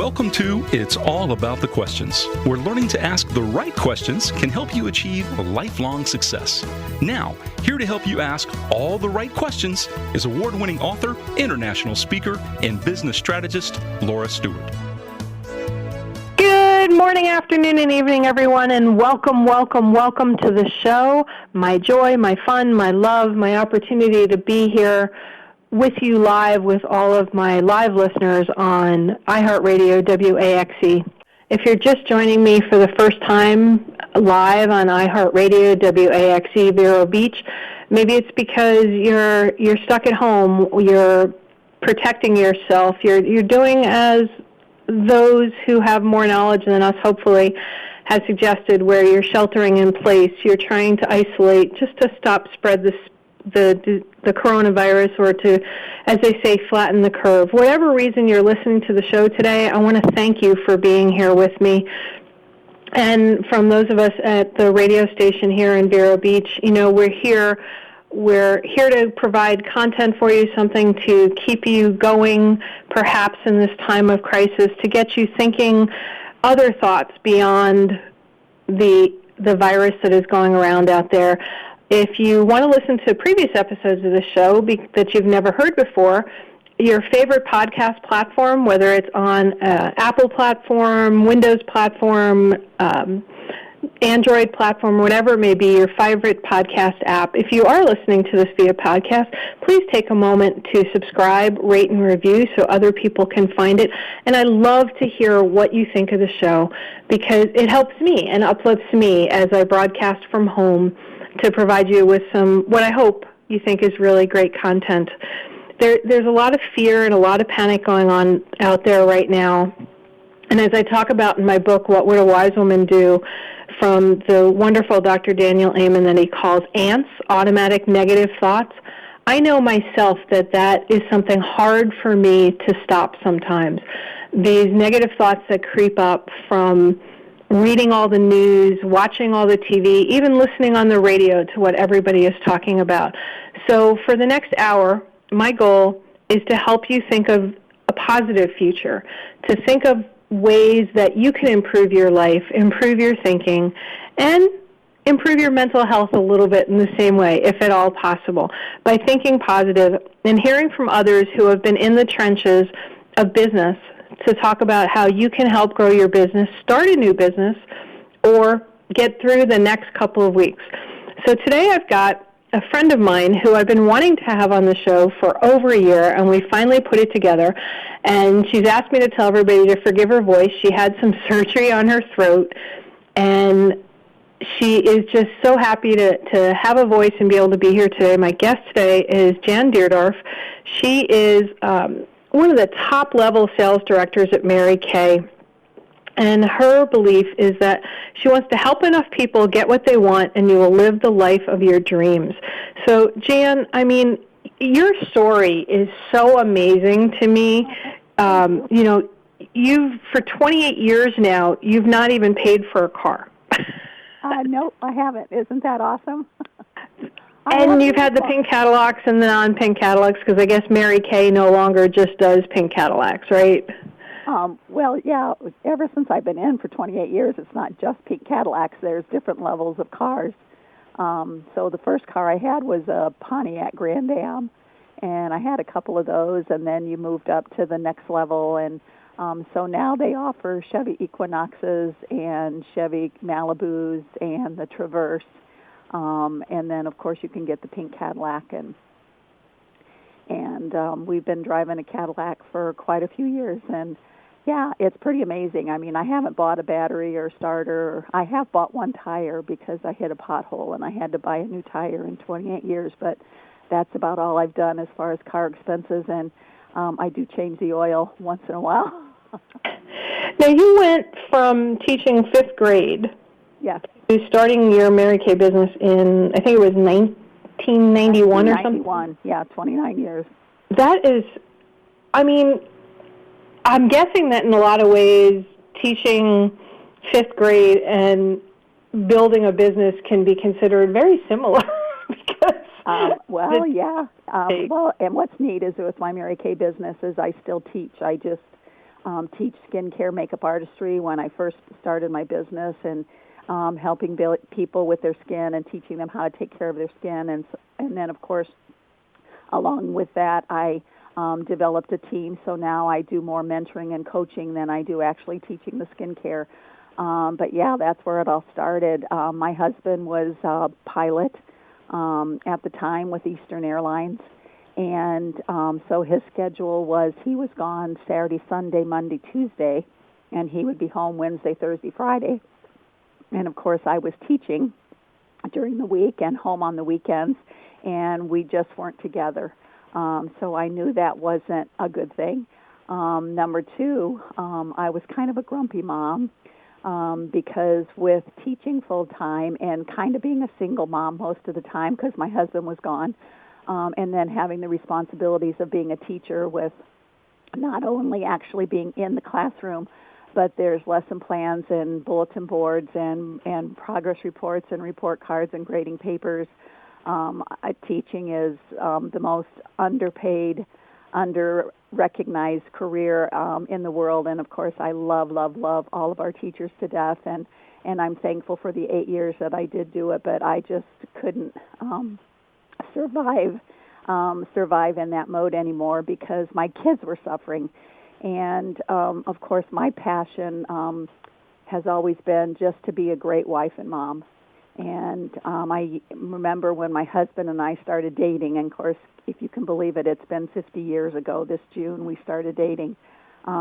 Welcome to It's All About the Questions, where learning to ask the right questions can help you achieve lifelong success. Now, here to help you ask all the right questions is award-winning author, international speaker, and business strategist, Laura Stewart. Good morning, afternoon, and evening, everyone, and welcome to the show. My joy, my fun, my love, my opportunity to be here with you live with all of my live listeners on iHeartRadio, WAXE. If you're just joining me for the first time live on iHeartRadio, WAXE, Vero Beach, maybe it's because you're stuck at home, you're protecting yourself, you're doing as those who have more knowledge than us hopefully has suggested, where you're sheltering in place, you're trying to isolate just to stop spread the coronavirus, or to, as they say, flatten the curve. Whatever reason you're listening to the show today, I want to thank you for being here with me. And from those of us at the radio station here in Vero Beach, we're here to provide content for you, something to keep you going, perhaps in this time of crisis, to get you thinking other thoughts beyond the virus that is going around out there. If you want to listen to previous episodes of the show that you've never heard before, your favorite podcast platform, whether it's on Apple platform, Windows platform, Android platform, whatever it may be, your favorite podcast app, if you are listening to this via podcast, please take a moment to subscribe, rate, and review so other people can find it. And I love to hear what you think of the show, because it helps me and uplifts me as I broadcast from home to provide you with some, what I hope you think is really great content. There's a lot of fear and a lot of panic going on out there right now. And as I talk about in my book, What Would a Wise Woman Do, from the wonderful Dr. Daniel Amen, that he calls ANTS, automatic negative thoughts, I know myself that is something hard for me to stop sometimes. These negative thoughts that creep up from reading all the news, watching all the TV, even listening on the radio to what everybody is talking about. So for the next hour, my goal is to help you think of a positive future, to think of ways that you can improve your life, improve your thinking, and improve your mental health a little bit in the same way, if at all possible, by thinking positive and hearing from others who have been in the trenches of business to talk about how you can help grow your business, start a new business, or get through the next couple of weeks. So today I've got a friend of mine who I've been wanting to have on the show for over a year, and we finally put it together. And she's asked me to tell everybody to forgive her voice. She had some surgery on her throat, and she is just so happy to have a voice and be able to be here today. My guest today is Jan Deardorff. She is one of the top-level sales directors at Mary Kay, and her belief is that she wants to help enough people get what they want, and you will live the life of your dreams. So, Jan, your story is so amazing to me. You've, for 28 years now, you've not even paid for a car. No, I haven't. Isn't that awesome? And you've had the pink Cadillacs and the non-pink Cadillacs, because I guess Mary Kay no longer just does pink Cadillacs, right? Well, yeah, ever since I've been in for 28 years, it's not just pink Cadillacs. There's different levels of cars. So the first car I had was a Pontiac Grand Am, and I had a couple of those, and then you moved up to the next level. And so now they offer Chevy Equinoxes and Chevy Malibus and the Traverse. And then, of course, you can get the pink Cadillac, and we've been driving a Cadillac for quite a few years, and yeah, it's pretty amazing. I haven't bought a battery or starter. I have bought one tire because I hit a pothole, and I had to buy a new tire in 28 years, but that's about all I've done as far as car expenses, and I do change the oil once in a while. Now, you went from teaching 5th grade yes. to starting your Mary Kay business in, I think it was 1991 or something? 1991, yeah, 29 years. That is, I'm guessing that in a lot of ways, teaching 5th grade and building a business can be considered very similar. because yeah. And what's neat is with my Mary Kay business is I still teach. I just teach skincare, makeup artistry when I first started my business, and helping people with their skin and teaching them how to take care of their skin. And then, of course, along with that, I developed a team. So now I do more mentoring and coaching than I do actually teaching the skincare. But yeah, that's where it all started. My husband was a pilot at the time with Eastern Airlines. And so his schedule was he was gone Saturday, Sunday, Monday, Tuesday, and he would be home Wednesday, Thursday, Friday. And, of course, I was teaching during the week and home on the weekends, and we just weren't together. So I knew that wasn't a good thing. Number two, I was kind of a grumpy mom because with teaching full-time and kind of being a single mom most of the time because my husband was gone, and then having the responsibilities of being a teacher with not only actually being in the classroom, but there's lesson plans and bulletin boards and progress reports and report cards and grading papers. Teaching is the most underpaid, under-recognized career in the world. And, of course, I love all of our teachers to death. And I'm thankful for the 8 years that I did do it, but I just couldn't survive in that mode anymore because my kids were suffering. And, of course, my passion has always been just to be a great wife and mom. And I remember when my husband and I started dating, and, of course, if you can believe it, it's been 50 years ago this June we started dating.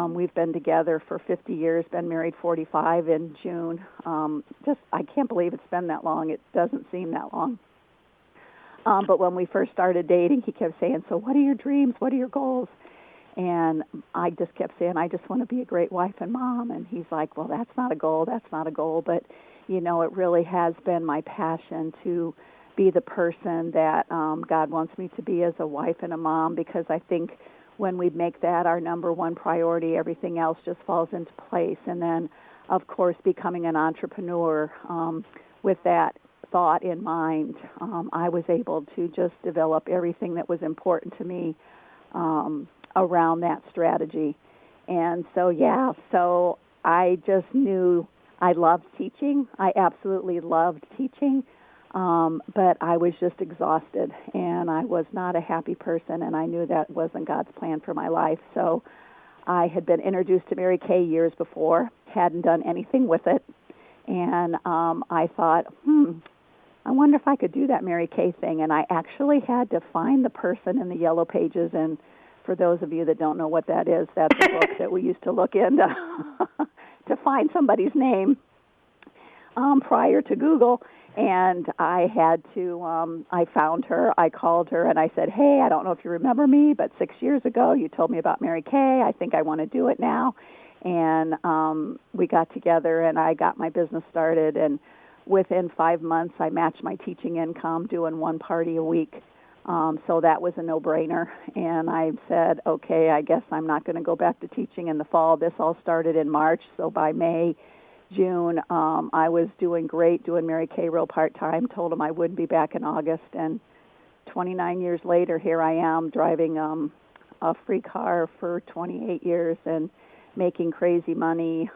We've been together for 50 years, been married 45 in June. I can't believe it's been that long. It doesn't seem that long. But when we first started dating, he kept saying, so what are your dreams? What are your goals? And I just kept saying, I just want to be a great wife and mom. And he's like, well, that's not a goal. That's not a goal. But, you know, it really has been my passion to be the person that God wants me to be as a wife and a mom, because I think when we make that our number one priority, everything else just falls into place. And then, of course, becoming an entrepreneur with that thought in mind, I was able to just develop everything that was important to me around that strategy. And so, so I just knew I loved teaching. I absolutely loved teaching, but I was just exhausted, and I was not a happy person, and I knew that wasn't God's plan for my life. So I had been introduced to Mary Kay years before, hadn't done anything with it, and I thought, I wonder if I could do that Mary Kay thing. And I actually had to find the person in the Yellow Pages, and for those of you that don't know what that is, that's a book that we used to look into to find somebody's name prior to Google. And I had to, I found her, I called her, and I said, hey, I don't know if you remember me, but 6 years ago you told me about Mary Kay. I think I want to do it now. And we got together, and I got my business started, and within 5 months I matched my teaching income doing one party a week. So that was a no-brainer. And I said, okay, I guess I'm not going to go back to teaching in the fall. This all started in March. So by May, June, I was doing great, doing Mary Kay real part-time, told them I wouldn't be back in August. And 29 years later, here I am driving a free car for 28 years and making crazy money,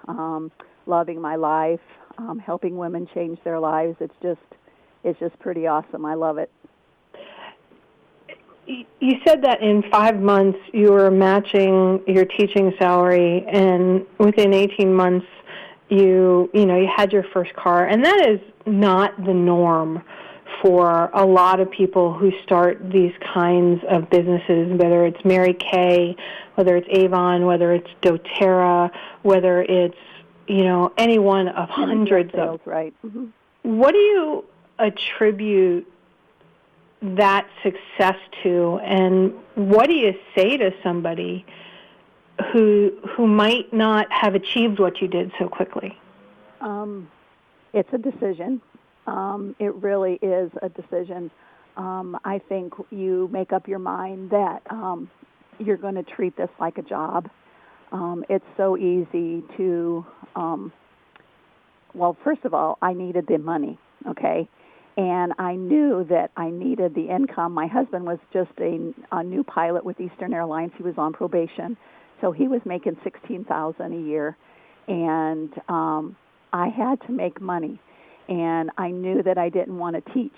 loving my life, helping women change their lives. It's just pretty awesome. I love it. You said that in 5 months you were matching your teaching salary, and within 18 months you had your first car, and that is not the norm for a lot of people who start these kinds of businesses, whether it's Mary Kay, whether it's Avon, whether it's doTERRA, whether it's any one of hundreds sales, of. Right. Mm-hmm. What do you attribute that success to, and what do you say to somebody who might not have achieved what you did so quickly? It's a decision. It really is a decision. I think you make up your mind that you're going to treat this like a job. It's so easy to, well, first of all, I needed the money, okay? And I knew that I needed the income. My husband was just a new pilot with Eastern Airlines. He was on probation. So he was making $16,000 a year, and I had to make money, and I knew that I didn't want to teach.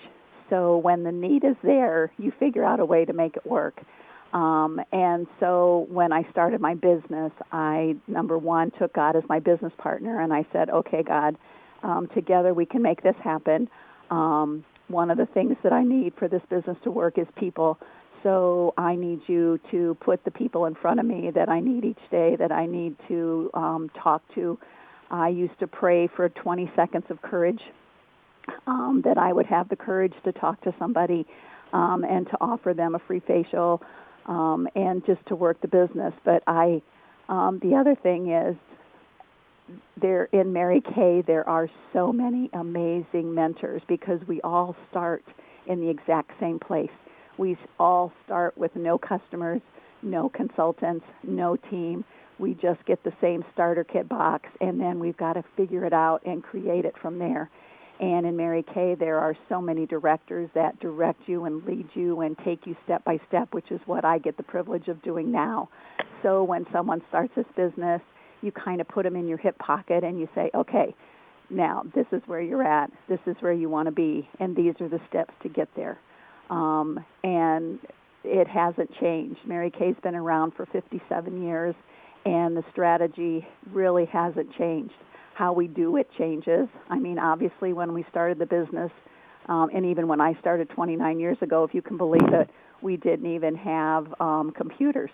So when the need is there, you figure out a way to make it work. And so when I started my business, I, number one, took God as my business partner, and I said, okay, God, together we can make this happen. One of the things that I need for this business to work is people. So I need you to put the people in front of me that I need each day, that I need to talk to. I used to pray for 20 seconds of courage, that I would have the courage to talk to somebody and to offer them a free facial and just to work the business. But the other thing is, there in Mary Kay, there are so many amazing mentors because we all start in the exact same place. We all start with no customers, no consultants, no team. We just get the same starter kit box, and then we've got to figure it out and create it from there. And in Mary Kay, there are so many directors that direct you and lead you and take you step by step, which is what I get the privilege of doing now. So when someone starts this business, you kind of put them in your hip pocket and you say, okay, now this is where you're at, this is where you want to be, and these are the steps to get there. And it hasn't changed. Mary Kay's been around for 57 years, and the strategy really hasn't changed. How we do it changes. I mean, obviously, when we started the business, and even when I started 29 years ago, if you can believe it, we didn't even have computers.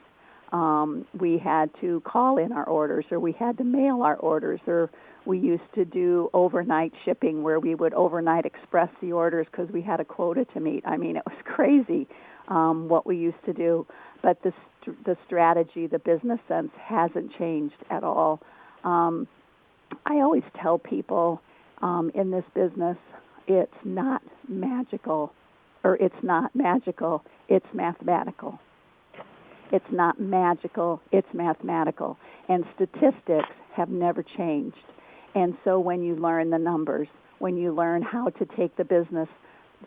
We had to call in our orders, or we had to mail our orders, or we used to do overnight shipping where we would overnight express the orders because we had a quota to meet. I mean, it was crazy what we used to do. But the strategy, the business sense hasn't changed at all. I always tell people in this business, it's not magical, it's mathematical. It's not magical, it's mathematical. And statistics have never changed. And so when you learn the numbers, when you learn how to take the business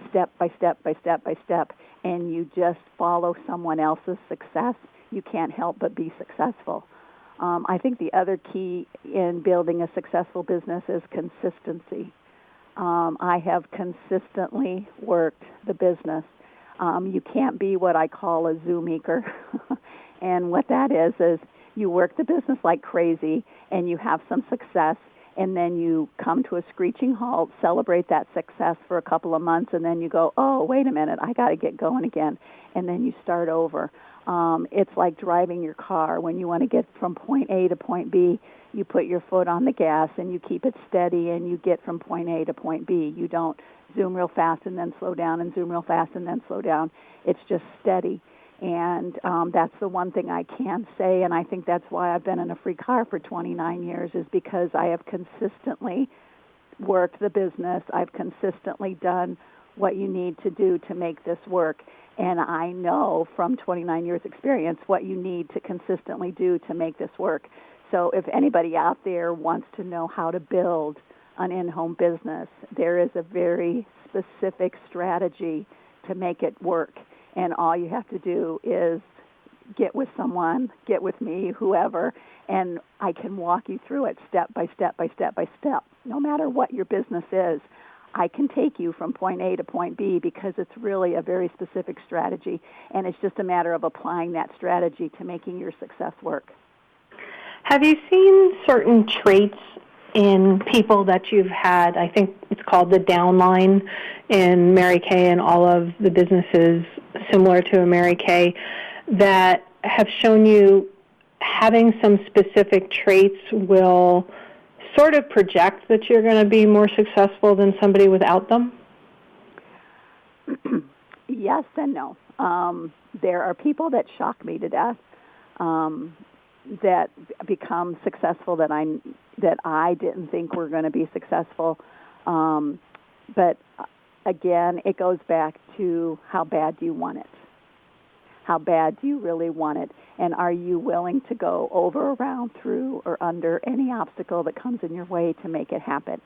step by step by step by step, and you just follow someone else's success, you can't help but be successful. I think the other key in building a successful business is consistency. I have consistently worked the business. You can't be what I call a Zoom-eker. And what that is you work the business like crazy, and you have some success, and then you come to a screeching halt, celebrate that success for a couple of months, and then you go, oh, wait a minute, I got to get going again, and then you start over. It's like driving your car. When you want to get from point A to point B, you put your foot on the gas, and you keep it steady, and you get from point A to point B. You don't zoom real fast and then slow down and zoom real fast and then slow down. It's just steady. And that's the one thing I can say, and I think that's why I've been in a free car for 29 years, is because I have consistently worked the business. I've consistently done what you need to do to make this work. And I know from 29 years' experience what you need to consistently do to make this work. So if anybody out there wants to know how to build an in-home business, there is a very specific strategy to make it work. And all you have to do is get with someone, get with me, whoever, and I can walk you through it step by step by step by step. No matter what your business is, I can take you from point A to point B because it's really a very specific strategy, and it's just a matter of applying that strategy to making your success work. Have you seen certain traits in people that you've had? I think it's called the downline in Mary Kay and all of the businesses similar to a Mary Kay that have shown you having some specific traits will sort of project that you're going to be more successful than somebody without them? Yes and no. There are people that shock me to death that become successful that I didn't think were going to be successful. But again, it goes back to how bad do you want it? How bad do you really want it? And are you willing to go over, around, through, or under any obstacle that comes in your way to make it happen?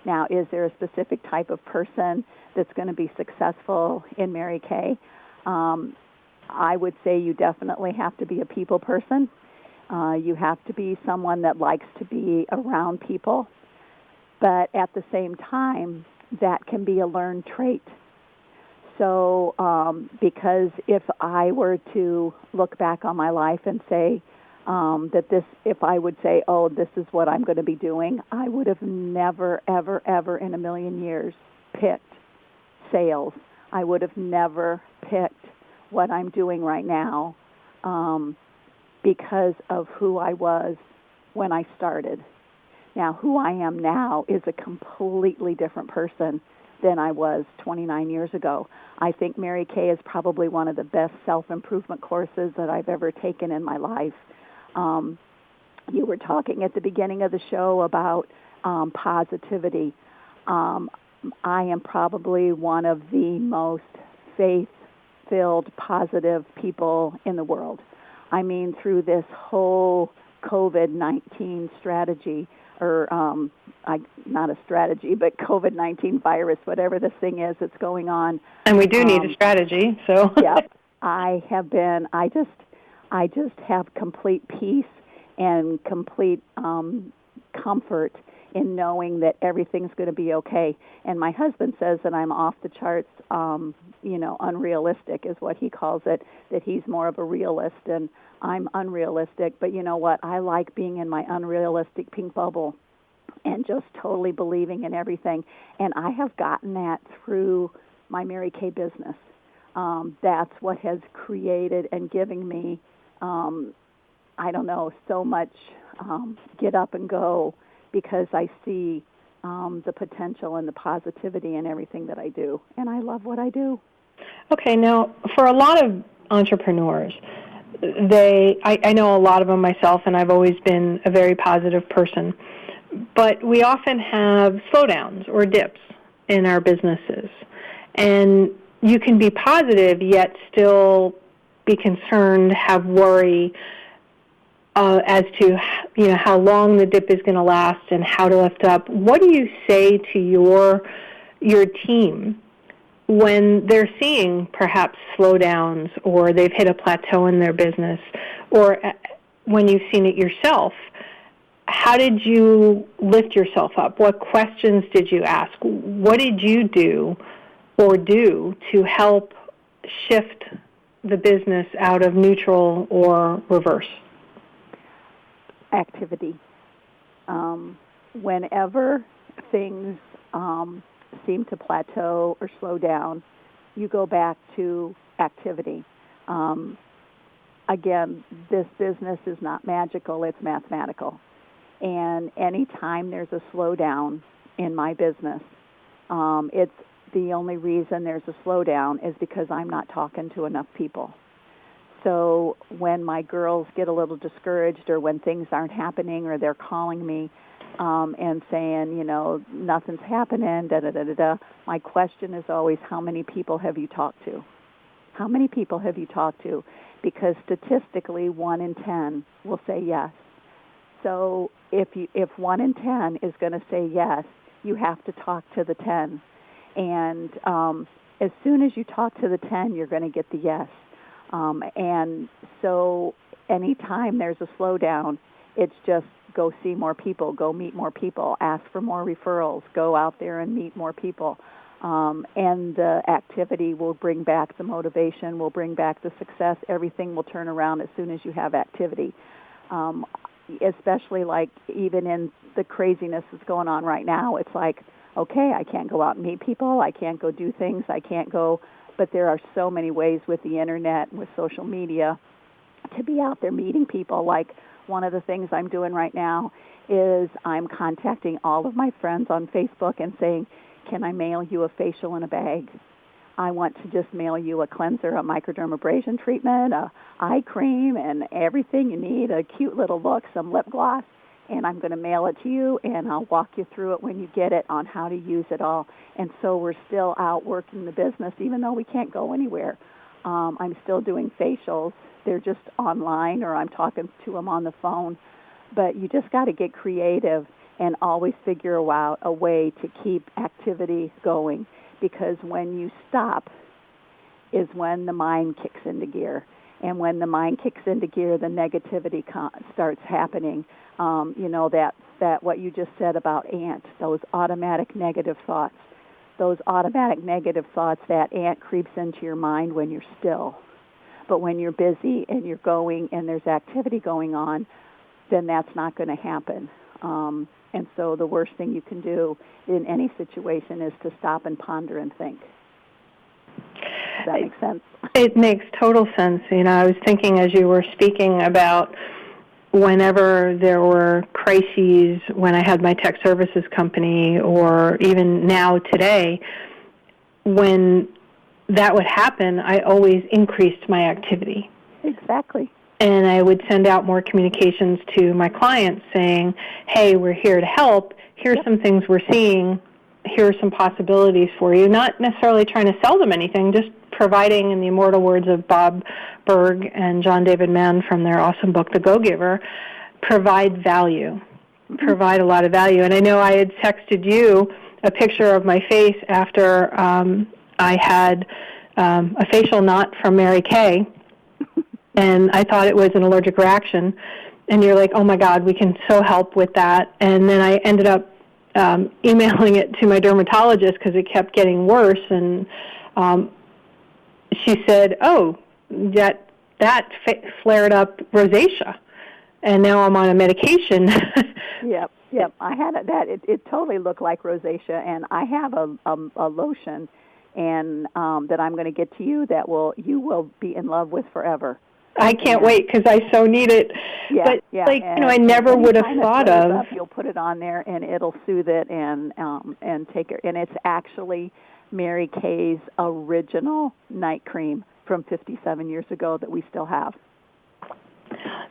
Now, is there a specific type of person that's going to be successful in Mary Kay? I would say you definitely have to be a people person. You have to be someone that likes to be around people, but at the same time, that can be a learned trait. So, because if I were to look back on my life and say if I would say, oh, this is what I'm going to be doing, I would have never, ever, ever in a million years picked sales. I would have never picked what I'm doing right now because of who I was when I started. Now, who I am now is a completely different person than I was 29 years ago. I think Mary Kay is probably one of the best self-improvement courses that I've ever taken in my life. You were talking at the beginning of the show about positivity. I am probably one of the most faith-filled, positive people in the world. I mean, through this whole COVID-19 strategy, or not a strategy, but COVID-19 virus, whatever this thing is that's going on. And we do need a strategy, so. Yep. I just have complete peace and complete comfort in knowing that everything's going to be okay. And my husband says that I'm off the charts, unrealistic is what he calls it, that he's more of a realist and I'm unrealistic. But you know what? I like being in my unrealistic pink bubble and just totally believing in everything. And I have gotten that through my Mary Kay business. That's what has created and given me, so much get up and go, because I see the potential and the positivity in everything that I do. And I love what I do. Okay, now, for a lot of entrepreneurs, I know a lot of them myself, and I've always been a very positive person, but we often have slowdowns or dips in our businesses. And you can be positive, yet still be concerned, have worry as to how long the dip is going to last and how to lift up. What do you say to your team when they're seeing perhaps slowdowns, or they've hit a plateau in their business, or when you've seen it yourself? How did you lift yourself up? What questions did you ask? What did you do to help shift the business out of neutral or reverse? Activity. Whenever things seem to plateau or slow down, you go back to activity. Again, this business is not magical, it's mathematical. And any time there's a slowdown in my business, it's the only reason there's a slowdown is because I'm not talking to enough people. So when my girls get a little discouraged, or when things aren't happening, or they're calling me and saying, nothing's happening, my question is always, how many people have you talked to? How many people have you talked to? Because statistically, 1 in 10 will say yes. So if 1 in 10 is going to say yes, you have to talk to the 10. And as soon as you talk to the 10, you're going to get the yes. And so anytime there's a slowdown, it's just go see more people, go meet more people, ask for more referrals, go out there and meet more people. And the activity will bring back the motivation, will bring back the success. Everything will turn around as soon as you have activity. Especially like even in the craziness that's going on right now, it's like, okay, I can't go out and meet people, I can't go do things, I can't go, but there are so many ways with the internet, with social media, to be out there meeting people. Like one of the things I'm doing right now is I'm contacting all of my friends on Facebook and saying, can I mail you a facial in a bag? I want to just mail you a cleanser, a microdermabrasion treatment, a eye cream, and everything you need, a cute little look, some lip gloss, and I'm going to mail it to you, and I'll walk you through it when you get it on how to use it all. And so we're still out working the business, even though we can't go anywhere. I'm still doing facials. They're just online, or I'm talking to them on the phone. But you just got to get creative and always figure out a way to keep activity going, because when you stop is when the mind kicks into gear. And when the mind kicks into gear, the negativity starts happening. That what you just said about ant, those automatic negative thoughts. Those automatic negative thoughts, that ant creeps into your mind when you're still. But when you're busy and you're going and there's activity going on, then that's not going to happen. And so the worst thing you can do in any situation is to stop and ponder and think. Does that make sense? It makes total sense. I was thinking as you were speaking about whenever there were crises, when I had my tech services company, or even now today, when that would happen, I always increased my activity. Exactly. And I would send out more communications to my clients saying, hey, we're here to help. Here's some things we're seeing. Here are some possibilities for you. Not necessarily trying to sell them anything, just providing, in the immortal words of Bob Berg and John David Mann from their awesome book, The Go-Giver, provide value. Provide a lot of value. And I know I had texted you a picture of my face after I had a facial knot from Mary Kay, and I thought it was an allergic reaction. And you're like, oh, my God, we can so help with that. And then I ended up emailing it to my dermatologist because it kept getting worse. And she said, oh, that flared up rosacea. And now I'm on a medication. Yep. I had that. It totally looked like rosacea. And I have a lotion and that I'm going to get to you that you will be in love with forever. I can't wait because I so need it. But I never would have thought of. You'll put it on there and it'll soothe it and take it. And it's actually Mary Kay's original night cream from 57 years ago that we still have.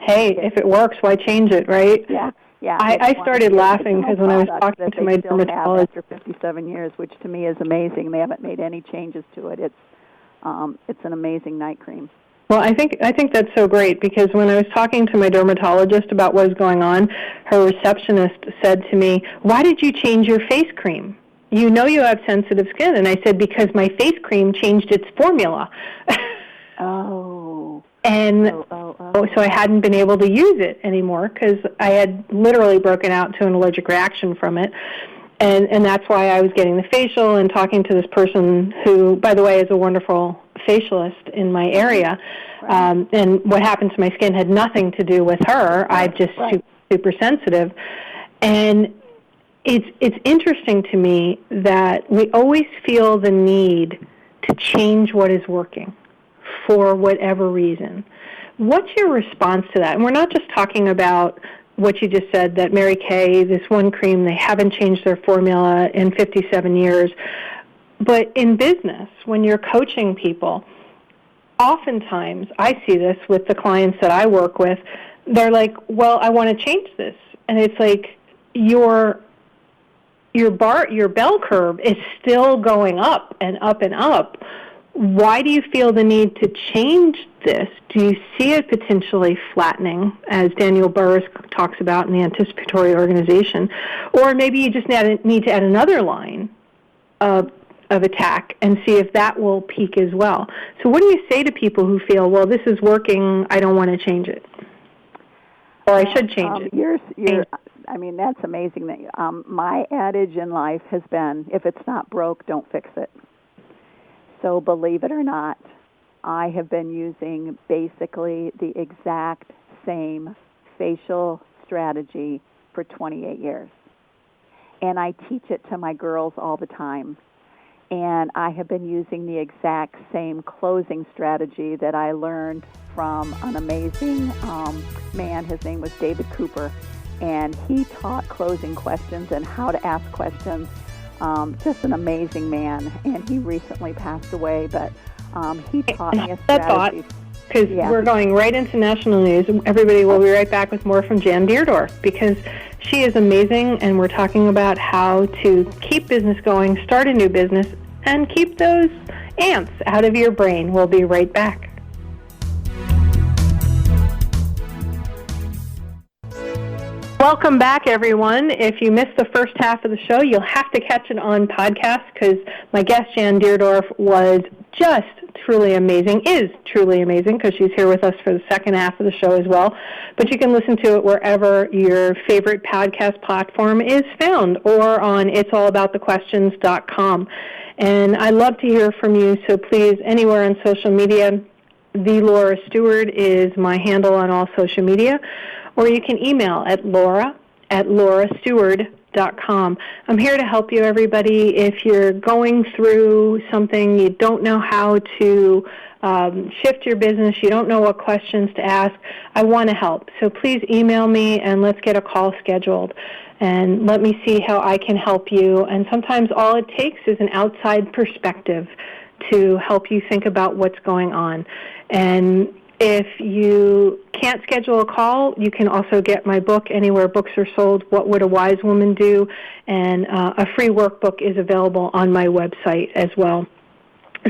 Hey, if it works, why change it, right? Yeah. I started laughing because when I was talking to my dermatologist after 57 years, which to me is amazing. They haven't made any changes to it. It's an amazing night cream. Well, I think that's so great because when I was talking to my dermatologist about what was going on, her receptionist said to me, why did you change your face cream? You know you have sensitive skin. And I said, because my face cream changed its formula. Oh. And so I hadn't been able to use it anymore because I had literally broken out to an allergic reaction from it. And that's why I was getting the facial and talking to this person who, by the way, is a wonderful facialist in my area. Right. And what happened to my skin had nothing to do with her. I'm just super sensitive. And it's interesting to me that we always feel the need to change what is working for whatever reason. What's your response to that? And we're not just talking about what you just said, that Mary Kay, this one cream, they haven't changed their formula in 57 years. But in business, when you're coaching people, oftentimes I see this with the clients that I work with. They're like, well, I want to change this. And it's like your bell curve is still going up and up and up. Why do you feel the need to change this? Do you see it potentially flattening, as Daniel Burris talks about in the Anticipatory Organization? Or maybe you just need to add another line of attack and see if that will peak as well. So what do you say to people who feel, well, this is working, I don't want to change it? Or I should change it? I mean, that's amazing. My adage in life has been, if it's not broke, don't fix it. So believe it or not, I have been using basically the exact same facial strategy for 28 years. And I teach it to my girls all the time. And I have been using the exact same closing strategy that I learned from an amazing man. His name was David Cooper. And he taught closing questions and how to ask questions. Just an amazing man, and he recently passed away, but he taught me a strategy. Because we're going right into national news. Everybody, will be right back with more from Jan Deardorff, because she is amazing, and we're talking about how to keep business going, start a new business, and keep those ants out of your brain. We'll be right back. Welcome back, everyone. If you missed the first half of the show, you'll have to catch it on podcast because my guest, Jan Deardorff, was just truly amazing, is truly amazing, because she's here with us for the second half of the show as well. But you can listen to it wherever your favorite podcast platform is found, or on it'sallaboutthequestions.com. And I love to hear from you, so please, anywhere on social media, The Laura Stewart is my handle on all social media, or you can email at laura@laurastewart.com. I'm here to help you, everybody. If you're going through something, you don't know how to shift your business, you don't know what questions to ask, I want to help. So please email me and let's get a call scheduled. And let me see how I can help you. And sometimes all it takes is an outside perspective to help you think about what's going on. And if you can't schedule a call, you can also get my book anywhere books are sold, What Would a Wise Woman Do? And a free workbook is available on my website as well.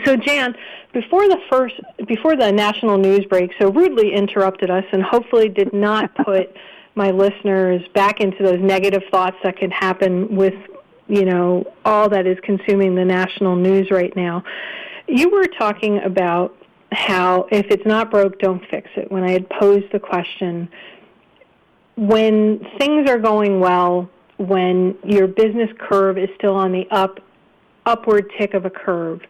So Jan, before the national news break, so rudely interrupted us and hopefully did not put my listeners back into those negative thoughts that could happen with, all that is consuming the national news right now. You were talking about how if it's not broke, don't fix it. When I had posed the question, when things are going well, when your business curve is still on the upward tick of a curve,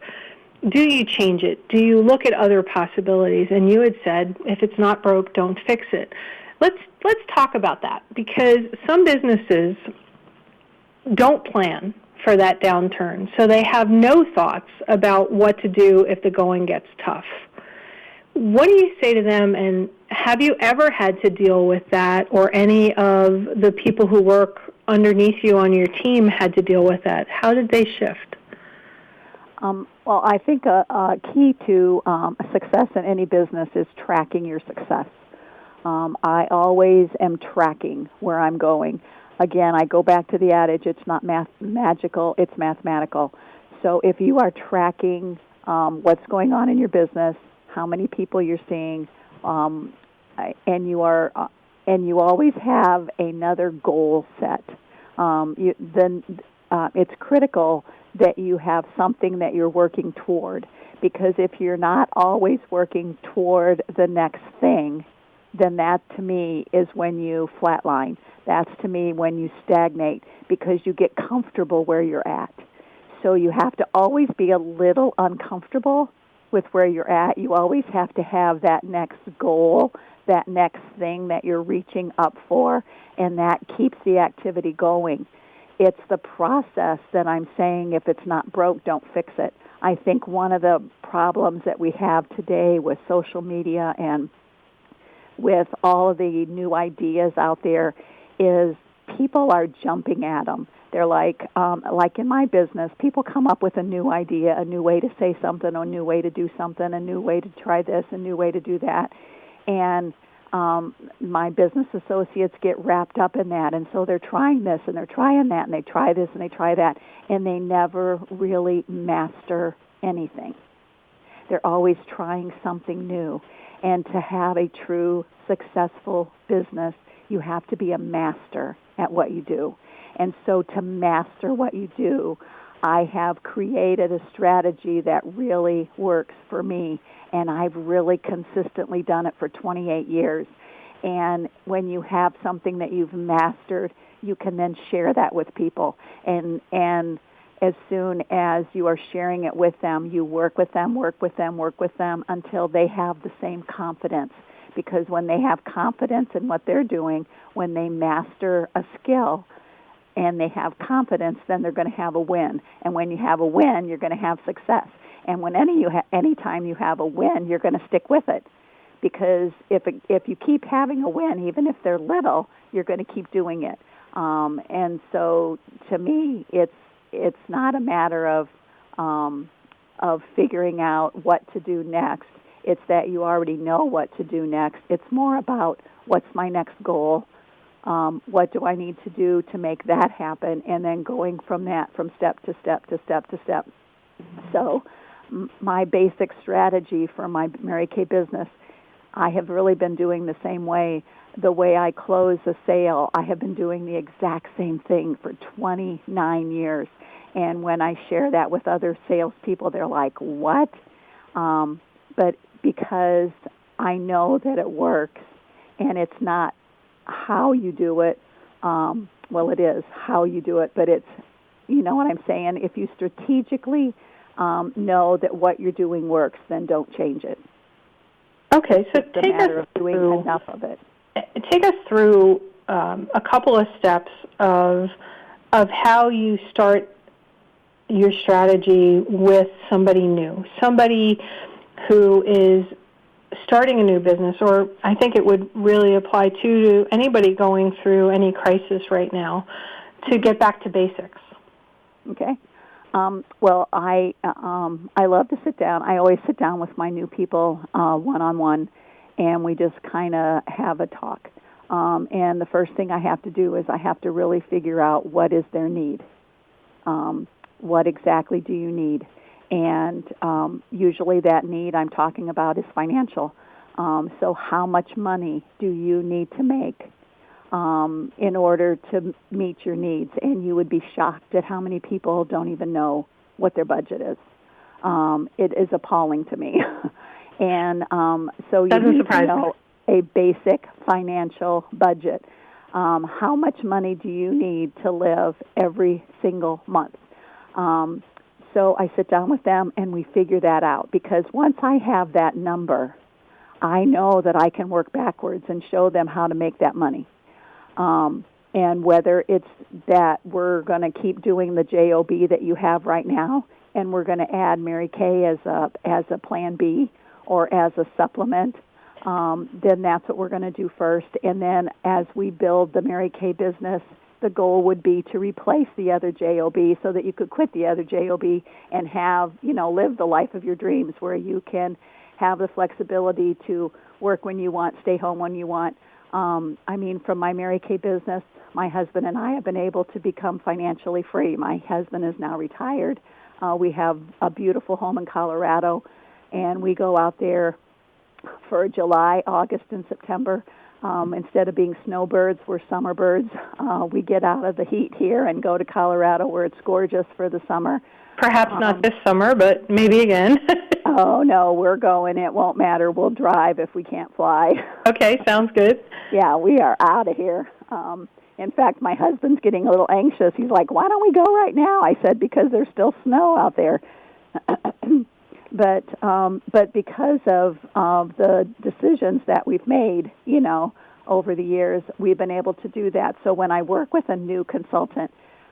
do you change it? Do you look at other possibilities? And you had said, if it's not broke, don't fix it. Let's talk about that, because some businesses don't plan for that downturn, so they have no thoughts about what to do if the going gets tough. What do you say to them, and have you ever had to deal with that, or any of the people who work underneath you on your team had to deal with that? How did they shift? Well, I think a key to success in any business is tracking your success. I always am tracking where I'm going. Again, I go back to the adage, it's not magical, it's mathematical. So if you are tracking what's going on in your business, how many people you're seeing, and you always have another goal set, then it's critical that you have something that you're working toward. Because if you're not always working toward the next thing, then that, to me, is when you flatline. That's, to me, when you stagnate, because you get comfortable where you're at. So you have to always be a little uncomfortable with where you're at. You always have to have that next goal, that next thing that you're reaching up for, and that keeps the activity going. It's the process that I'm saying, if it's not broke, don't fix it. I think one of the problems that we have today with social media and with all of the new ideas out there is people are jumping at them. They're like in my business, people come up with a new idea, a new way to say something, a new way to do something, a new way to try this, a new way to do that. And my business associates get wrapped up in that, and so they're trying this and they're trying that, and they try this and they try that, and they never really master anything. They're always trying something new. And to have a true successful business, you have to be a master at what you do. And so to master what you do, I have created a strategy that really works for me, and I've really consistently done it for 28 years. And when you have something that you've mastered, you can then share that with people. And as soon as you are sharing it with them, you work with them until they have the same confidence. Because when they have confidence in what they're doing, when they master a skill and they have confidence, then they're going to have a win. And when you have a win, you're going to have success. And when anytime you have a win, you're going to stick with it. Because if you keep having a win, even if they're little, you're going to keep doing it. And so to me, it's not a matter of figuring out what to do next. It's that you already know what to do next. It's more about what's my next goal, what do I need to do to make that happen, and then going from that, from step to step to step to step. So my basic strategy for my Mary Kay business, I have really been doing the same way. The way I close a sale, I have been doing the exact same thing for 29 years. And when I share that with other salespeople, they're like, what? But because I know that it works, and it's not how you do it, well, it is how you do it, but it's, you know what I'm saying? If you strategically know that what you're doing works, then don't change it. Okay, so it's a matter of doing enough of it. Take us through a couple of steps of how you start your strategy with somebody new, somebody who is starting a new business, or I think it would really apply to anybody going through any crisis right now, to get back to basics. Okay. Well, I love to sit down. I always sit down with my new people one-on-one, and we just kind of have a talk. And the first thing I have to do is I have to really figure out what is their need. What exactly do you need? And usually that need I'm talking about is financial. So how much money do you need to make in order to meet your needs? And you would be shocked at how many people don't even know what their budget is. It is appalling to me. And so you need to know a basic financial budget. How much money do you need to live every single month? So I sit down with them and we figure that out, because once I have that number, I know that I can work backwards and show them how to make that money. And whether it's that we're going to keep doing the JOB that you have right now, and we're going to add Mary Kay as a plan B or as a supplement, then that's what we're going to do first. And then as we build the Mary Kay business, the goal would be to replace the other JOB so that you could quit the other JOB and have, live the life of your dreams, where you can have the flexibility to work when you want, stay home when you want. From my Mary Kay business, my husband and I have been able to become financially free. My husband is now retired. We have a beautiful home in Colorado, and we go out there for July, August, and September. Instead of being snowbirds, we're summer birds. We get out of the heat here and go to Colorado, where it's gorgeous for the summer. Perhaps not this summer, but maybe again. Oh, no, we're going. It won't matter. We'll drive if we can't fly. Okay, sounds good. Yeah, we are out of here. In fact, my husband's getting a little anxious. He's like, why don't we go right now? I said, because there's still snow out there. But because of the decisions that we've made, over the years, we've been able to do that. So when I work with a new consultant,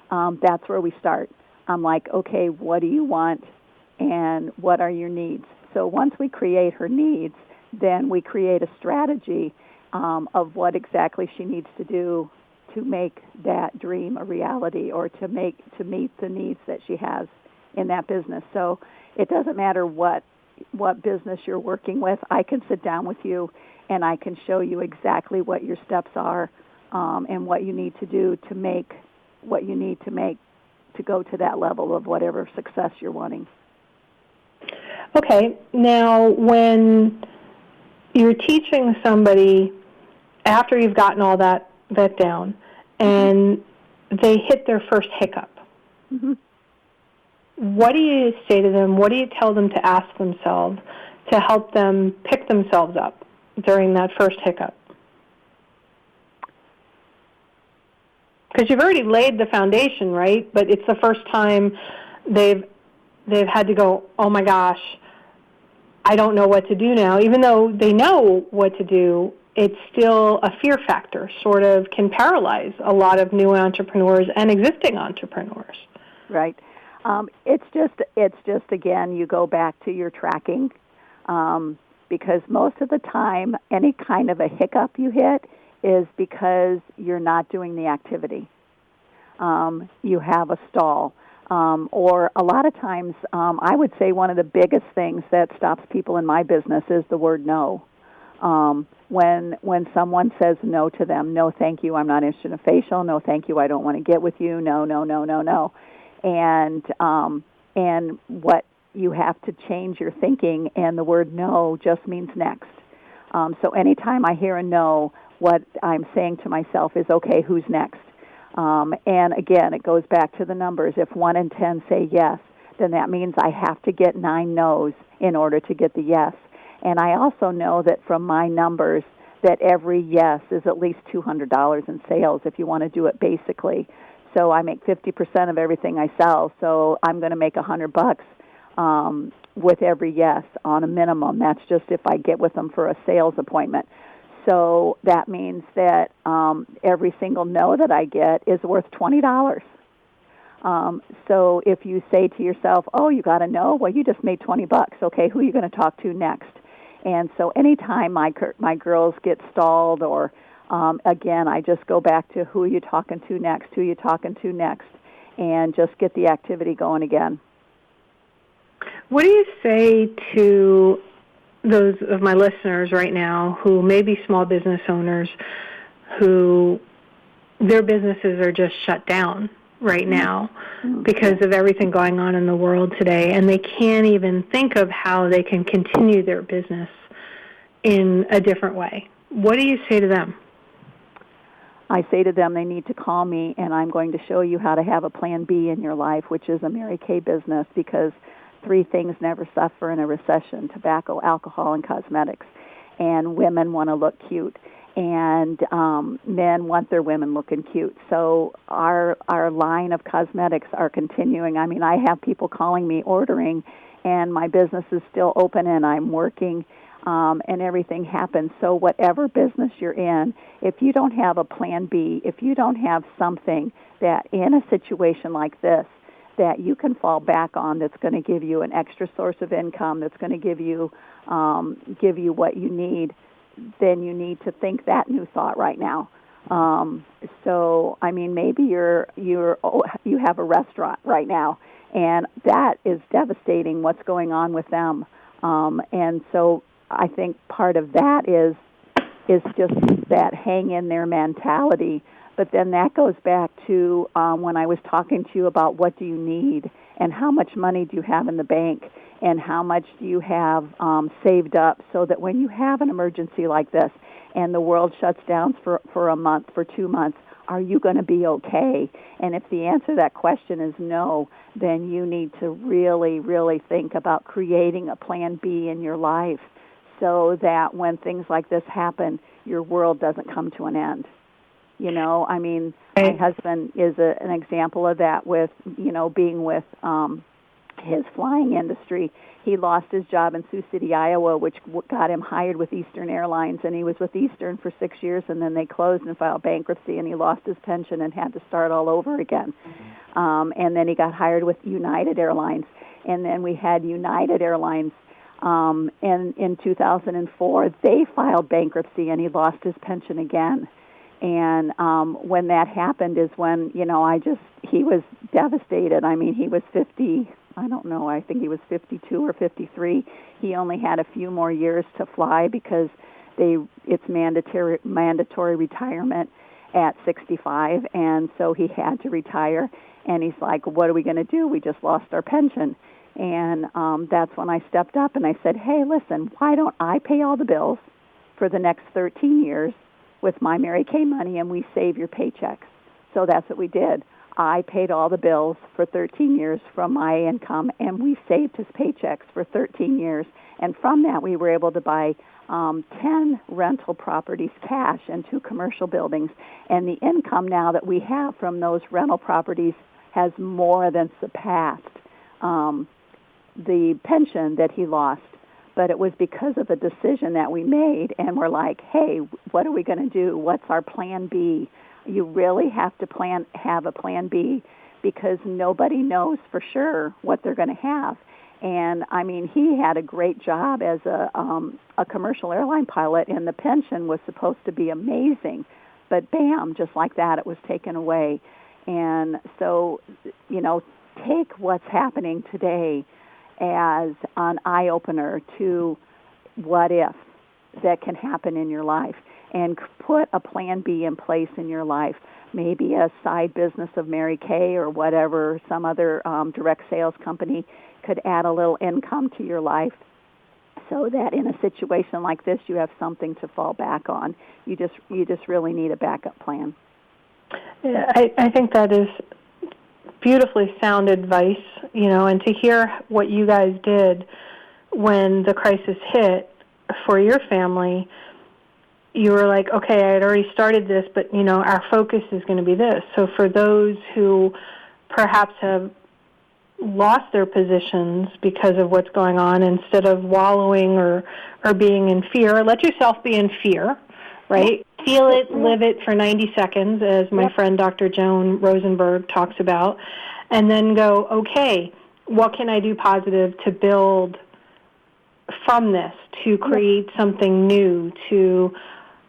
that's where we start. I'm like, okay, what do you want, and what are your needs? So once we create her needs, then we create a strategy of what exactly she needs to do to make that dream a reality, or to meet the needs that she has in that business. So it doesn't matter what business you're working with. I can sit down with you and I can show you exactly what your steps are, and what you need to do to make what you need to make to go to that level of whatever success you're wanting. Okay. Now, when you're teaching somebody, after you've gotten all that down, and they hit their first hiccup, mm-hmm. What do you say to them? What do you tell them to ask themselves to help them pick themselves up during that first hiccup? Because you've already laid the foundation, right? But it's the first time they've had to go, oh my gosh, I don't know what to do now. Even though they know what to do, it's still a fear factor, sort of can paralyze a lot of new entrepreneurs and existing entrepreneurs. Right. It's just again, you go back to your tracking, because most of the time, any kind of a hiccup you hit is because you're not doing the activity. You have a stall. Or a lot of times, I would say one of the biggest things that stops people in my business is the word no. When someone says no to them, no thank you, I'm not interested in a facial, no thank you, I don't want to get with you, no. And what you have to change your thinking, and the word no just means next. So anytime I hear a no, what I'm saying to myself is, okay, who's next? And again, it goes back to the numbers. If 1 in 10 say yes, then that means I have to get 9 no's in order to get the yes. And I also know that from my numbers that every yes is at least $200 in sales if you want to do it basically. So I make 50% of everything I sell, so I'm going to make $100 with every yes on a minimum. That's just if I get with them for a sales appointment. So that means that every single no that I get is worth $20. So if you say to yourself, oh, you got a no? Well, you just made $20. Okay, who are you going to talk to next? And so anytime my girls get stalled or, again, I just go back to who are you talking to next, and just get the activity going again. What do you say to those of my listeners right now who may be small business owners who their businesses are just shut down right now because of everything going on in the world today, and they can't even think of how they can continue their business in a different way? What do you say to them? I say to them they need to call me, and I'm going to show you how to have a plan B in your life, which is a Mary Kay business, because 3 things never suffer in a recession: tobacco, alcohol, and cosmetics. And women want to look cute, and men want their women looking cute. So our line of cosmetics are continuing. I mean, I have people calling me, ordering, and my business is still open, and I'm working, and everything happens. So whatever business you're in, if you don't have a plan B, if you don't have something that in a situation like this that you can fall back on, that's going to give you an extra source of income, that's going to give you what you need, then you need to think that new thought right now. So I mean, maybe you have a restaurant right now, and that is devastating. What's going on with them? And so I think part of that is just that hang in there mentality. But then that goes back to when I was talking to you about what do you need and how much money do you have in the bank and how much do you have saved up, so that when you have an emergency like this and the world shuts down for a month, for 2 months, are you going to be okay? And if the answer to that question is no, then you need to really, really think about creating a plan B in your life so that when things like this happen, your world doesn't come to an end. You know, I mean, my husband is an example of that with, being with his flying industry. He lost his job in Sioux City, Iowa, which got him hired with Eastern Airlines, and he was with Eastern for 6 years, and then they closed and filed bankruptcy, and he lost his pension and had to start all over again. And then he got hired with United Airlines, and then we had United Airlines. And in 2004, they filed bankruptcy, and he lost his pension again. And when that happened is when, he was devastated. I mean, he was 50, I don't know, I think he was 52 or 53. He only had a few more years to fly because it's mandatory retirement at 65, and so he had to retire. And he's like, what are we going to do? We just lost our pension. And that's when I stepped up and I said, hey, listen, why don't I pay all the bills for the next 13 years with my Mary Kay money, and we save your paychecks? So that's what we did. I paid all the bills for 13 years from my income, and we saved his paychecks for 13 years. And from that, we were able to buy 10 rental properties cash and 2 commercial buildings. And the income now that we have from those rental properties has more than surpassed the pension that he lost. But it was because of a decision that we made, and we're like, hey, what are we going to do? What's our plan B? You really have to have a plan B, because nobody knows for sure what they're going to have. And, I mean, he had a great job as a commercial airline pilot, and the pension was supposed to be amazing. But, bam, just like that, it was taken away. And so, take what's happening today as an eye-opener to what if that can happen in your life, and put a plan B in place in your life, maybe a side business of Mary Kay or whatever, some other direct sales company could add a little income to your life, so that in a situation like this you have something to fall back on. You just really need a backup plan. Yeah, I think that is beautifully sound advice, and to hear what you guys did when the crisis hit for your family. You were like, okay, I had already started this, but, our focus is going to be this. So for those who perhaps have lost their positions because of what's going on, instead of wallowing or being in fear, let yourself be in fear, right? Feel it, live it for 90 seconds, as my friend Dr. Joan Rosenberg talks about, and then go, okay, what can I do positive to build from this, to create something new, to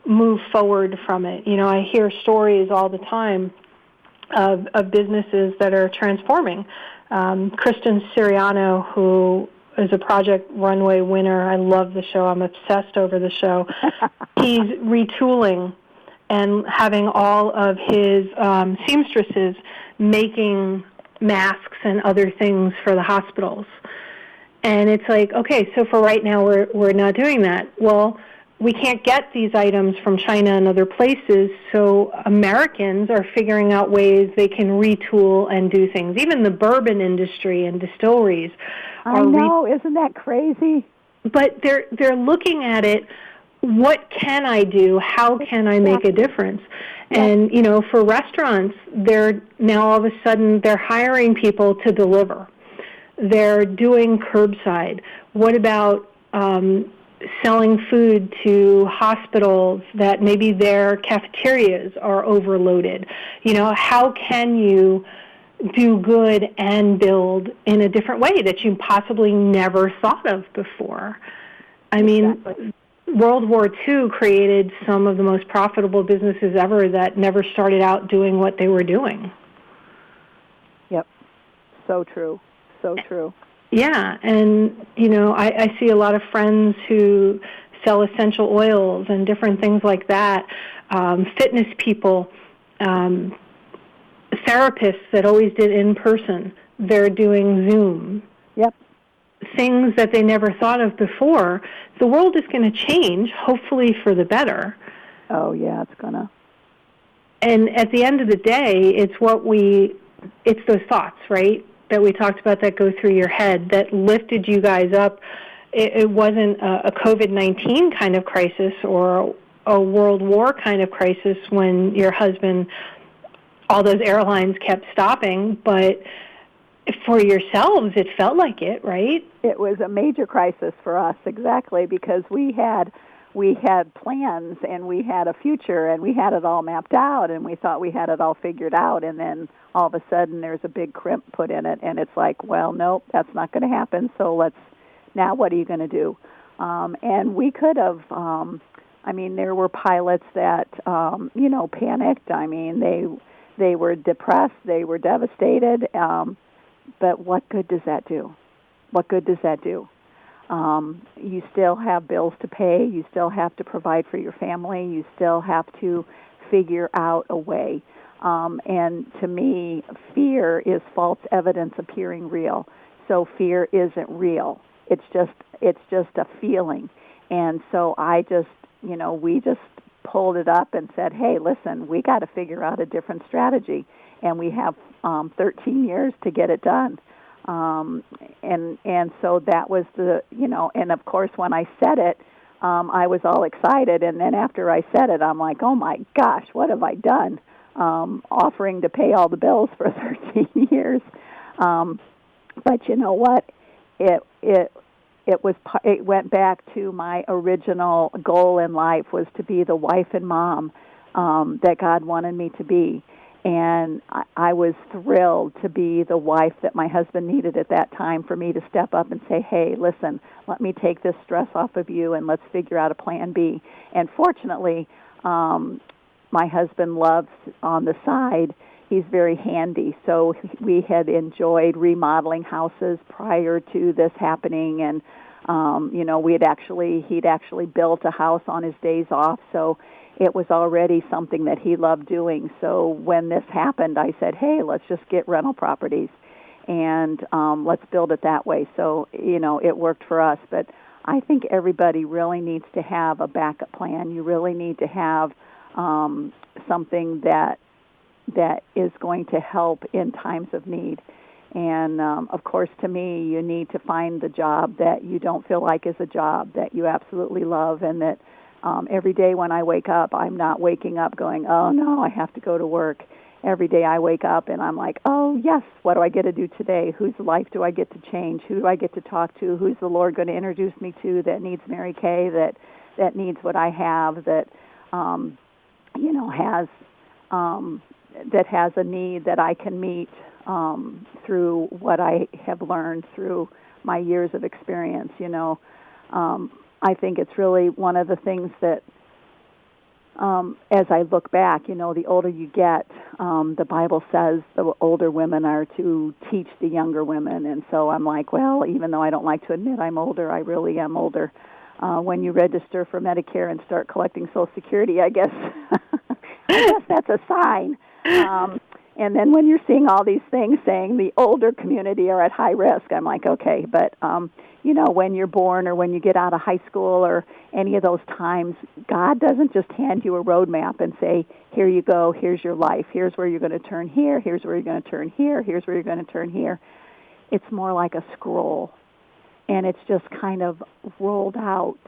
move forward from it? I hear stories all the time of businesses that are transforming. Kristen Siriano, who is a Project Runway winner, I love the show. I'm obsessed over the show. He's retooling and having all of his seamstresses making masks and other things for the hospitals. And it's like, okay, so for right now we're not doing that. Well, we can't get these items from China and other places, so Americans are figuring out ways they can retool and do things. Even the bourbon industry and distilleries I know, isn't that crazy? But they're looking at it, what can I do? How can I make a difference? And, for restaurants, they're now all of a sudden they're hiring people to deliver. They're doing curbside. What about selling food to hospitals that maybe their cafeterias are overloaded? How can you do good and build in a different way that you possibly never thought of before? I mean, World War II created some of the most profitable businesses ever that never started out doing what they were doing. Yep. So true. So true. Yeah, and, I see a lot of friends who sell essential oils and different things like that, fitness people, therapists that always did in person, they're doing Zoom. Yep. Things that they never thought of before. The world is going to change, hopefully for the better. Oh, yeah, it's going to. And at the end of the day, it's those thoughts, right, that we talked about that go through your head that lifted you guys up. It wasn't a COVID-19 kind of crisis or a World War kind of crisis when your husband, all those airlines kept stopping, but for yourselves, it felt like it, right? It was a major crisis for us, exactly, because we had plans and we had a future and we had it all mapped out and we thought we had it all figured out, and then all of a sudden there's a big crimp put in it, and it's like, well, nope, that's not going to happen, so now what are you going to do? And we could have, there were pilots that, panicked. I mean, they were depressed, they were devastated, but what good does that do? What good does that do? You still have bills to pay. You still have to provide for your family. You still have to figure out a way. And to me, fear is false evidence appearing real. So fear isn't real. It's just a feeling. And so we just pulled it up and said, hey, listen, we got to figure out a different strategy. And we have 13 years to get it done. And so that was and of course when I said it, I was all excited, and then after I said it, I'm like, oh my gosh, what have I done? Offering to pay all the bills for 13 years. But you know what? It went back to my original goal in life, was to be the wife and mom that God wanted me to be. And I was thrilled to be the wife that my husband needed at that time, for me to step up and say, hey, listen, let me take this stress off of you and let's figure out a plan B. And fortunately, my husband loves on the side. He's very handy. So we had enjoyed remodeling houses prior to this happening. And, he'd actually built a house on his days off. So it was already something that he loved doing. So when this happened, I said, hey, let's just get rental properties and let's build it that way. So, it worked for us. But I think everybody really needs to have a backup plan. You really need to have something that is going to help in times of need. And, of course, to me, you need to find the job that you don't feel like is a job, that you absolutely love, and that every day when I wake up, I'm not waking up going, oh, no, I have to go to work. Every day I wake up and I'm like, oh, yes, what do I get to do today? Whose life do I get to change? Who do I get to talk to? Who's the Lord going to introduce me to that needs Mary Kay, that needs what I have, that, has a need that I can meet through what I have learned through my years of experience, I think it's really one of the things that, as I look back, the older you get, the Bible says the older women are to teach the younger women. And so I'm like, well, even though I don't like to admit I'm older, I really am older. When you register for Medicare and start collecting Social Security, I guess that's a sign. And then when you're seeing all these things saying the older community are at high risk, I'm like, okay, but when you're born or when you get out of high school or any of those times, God doesn't just hand you a roadmap and say, here you go, here's your life, here's where you're going to turn here, here's where you're going to turn here, here's where you're going to turn here. It's more like a scroll, and it's just kind of rolled out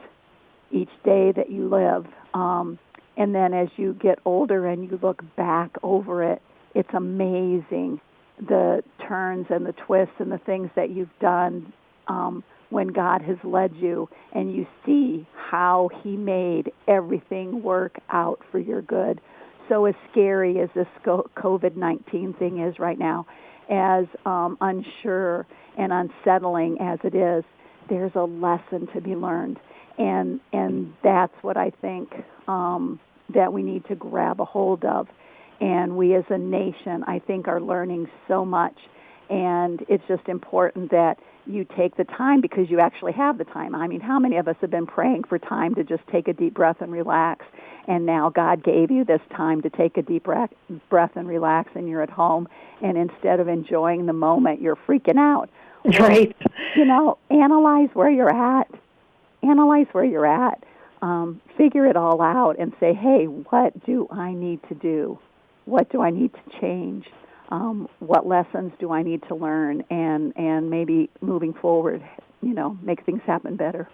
each day that you live. And then as you get older and you look back over it, it's amazing the turns and the twists and the things that you've done when God has led you, and you see how He made everything work out for your good. So as scary as this COVID-19 thing is right now, as unsure and unsettling as it is, there's a lesson to be learned. And that's what I think that we need to grab a hold of. And we as a nation, I think, are learning so much. And it's just important that you take the time, because you actually have the time. I mean, how many of us have been praying for time to just take a deep breath and relax? And now God gave you this time to take a deep breath and relax, and you're at home. And instead of enjoying the moment, you're freaking out. Right. Analyze where you're at. Analyze where you're at. Figure it all out and say, hey, what do I need to do? What do I need to change? What lessons do I need to learn? And maybe moving forward, make things happen better.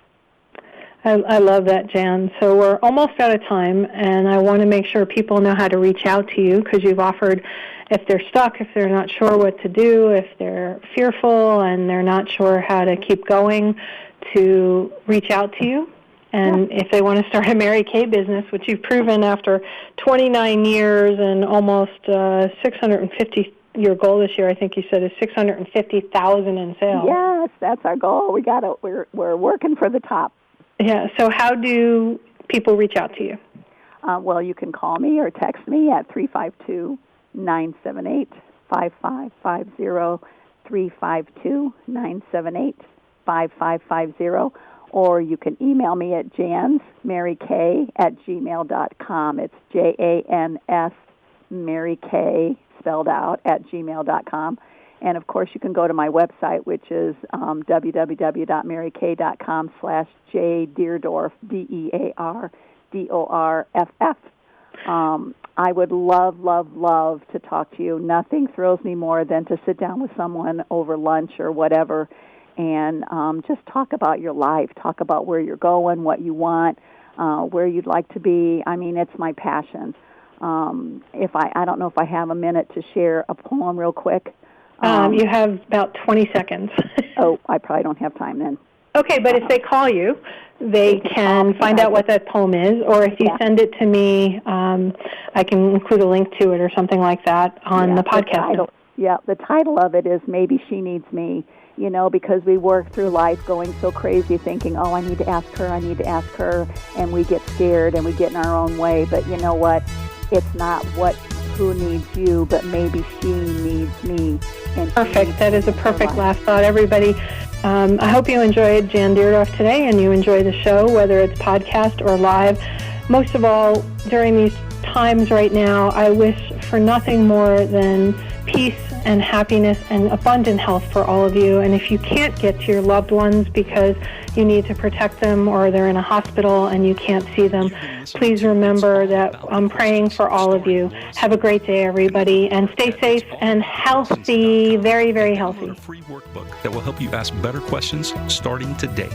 I love that, Jan. So we're almost out of time, and I want to make sure people know how to reach out to you, because you've offered, if they're stuck, if they're not sure what to do, if they're fearful and they're not sure how to keep going, to reach out to you. And if they want to start a Mary Kay business, which you've proven after 29 years and almost 650, your goal this year, I think you said, is 650,000 in sales. Yes, that's our goal. We're working for the top. Yeah. So how do people reach out to you? Well, you can call me or text me at 352-978-5550, 352-978-5550. Or you can email me at jansmarykay@gmail.com. It's JANS Mary Kay spelled out @gmail.com. And, of course, you can go to my website, which is www.marykay.com/jdeardorff, DEARDORFF. I would love, love, love to talk to you. Nothing thrills me more than to sit down with someone over lunch or whatever and just talk about your life, talk about where you're going, what you want, where you'd like to be. I mean, it's my passion. If I don't know if I have a minute to share a poem real quick. You have about 20 seconds. Oh, I probably don't have time then. Okay, but if they call you, they can find out what that poem is, or if you send it to me, I can include a link to it or something like that on the podcast. The title of it is Maybe She Needs Me, because we work through life going so crazy thinking, oh, I need to ask her, and we get scared and we get in our own way. But you know what? It's not who needs you, but maybe she needs me. And perfect. That is a perfect last thought, everybody. I hope you enjoyed Jan Deardorff today and you enjoy the show, whether it's podcast or live. Most of all, during these times right now, I wish for nothing more than peace and happiness and abundant health for all of you. And if you can't get to your loved ones because you need to protect them or they're in a hospital and you can't see them, please remember that I'm praying for all of you. Have a great day, everybody, and stay safe and healthy, very, very healthy. Download a free workbook that will help you ask better questions starting today.